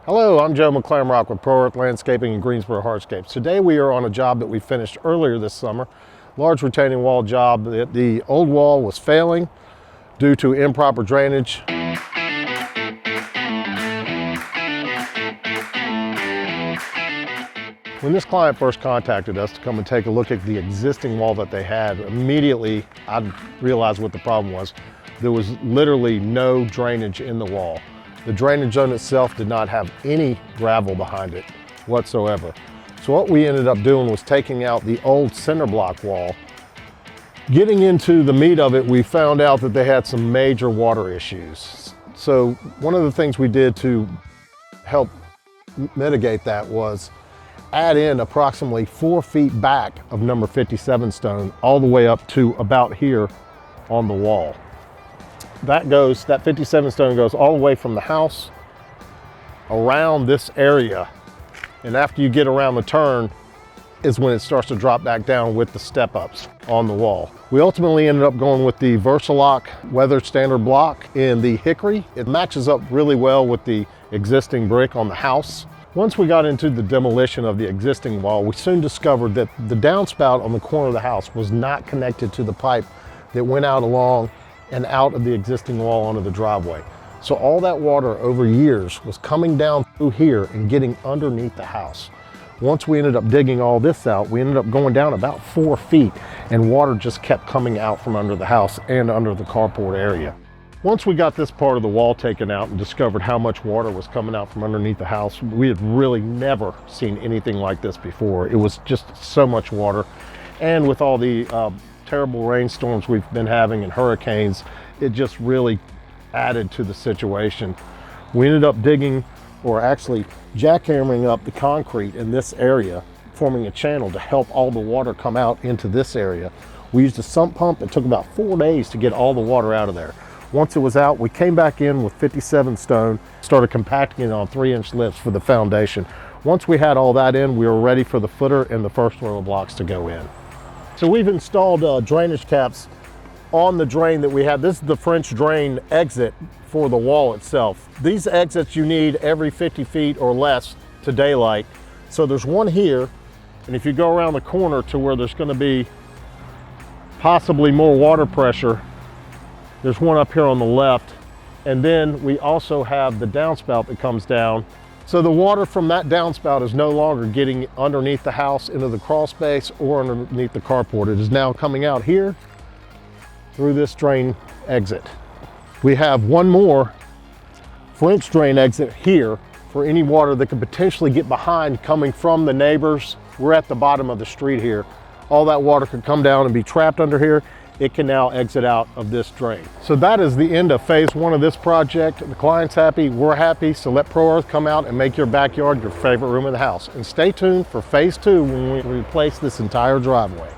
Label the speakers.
Speaker 1: Hello, I'm Joe McClamrock with Pro Earth Landscaping and Greensboro Hardscapes. Today we are on a job that we finished earlier this summer, large retaining wall job. The old wall was failing due to improper drainage. When this client first contacted us to come and take a look at the existing wall that they had, immediately I realized what the problem was. There was literally no drainage in the wall. The drainage zone itself did not have any gravel behind it whatsoever. So what we ended up doing was taking out the old cinder block wall. Getting into the meat of it, we found out that they had some major water issues. So one of the things we did to help mitigate that was add in approximately 4 feet back of number 57 stone all the way up to about here on the wall. That 57 stone goes all the way from the house around this area. And after you get around the turn is when it starts to drop back down with the step ups on the wall. We ultimately ended up going with the Versa-Lok weather standard block in the hickory. It matches up really well with the existing brick on the house. Once we got into the demolition of the existing wall, we soon discovered that the downspout on the corner of the house was not connected to the pipe that went out along and out of the existing wall onto the driveway. So all that water over years was coming down through here and getting underneath the house. Once we ended up digging all this out, we ended up going down about 4 feet and water just kept coming out from under the house and under the carport area. Once we got this part of the wall taken out and discovered how much water was coming out from underneath the house, we had really never seen anything like this before. It was just so much water. And with all the terrible rainstorms we've been having and hurricanes, it just really added to the situation. We ended up digging, or actually jackhammering up the concrete in this area, forming a channel to help all the water come out into this area. We used a sump pump. It took about 4 days to get all the water out of there. Once it was out, we came back in with 57 stone, started compacting it on 3-inch lifts for the foundation. Once we had all that in, we were ready for the footer and the first row of blocks to go in. So we've installed drainage caps on the drain that we have. This is the French drain exit for the wall itself. These exits you need every 50 feet or less to daylight. So there's one here, and if you go around the corner to where there's going to be possibly more water pressure, there's one up here on the left, and then we also have the downspout that comes down. So the water from that downspout is no longer getting underneath the house into the crawl space or underneath the carport. It is now coming out here through this drain exit. We have one more French drain exit here for any water that could potentially get behind coming from the neighbors. We're at the bottom of the street here. All that water could come down and be trapped under here. It can now exit out of this drain. So that is the end of phase 1 of this project. The client's happy, we're happy, so let Pro Earth come out and make your backyard your favorite room in the house. And stay tuned for phase 2 when we replace this entire driveway.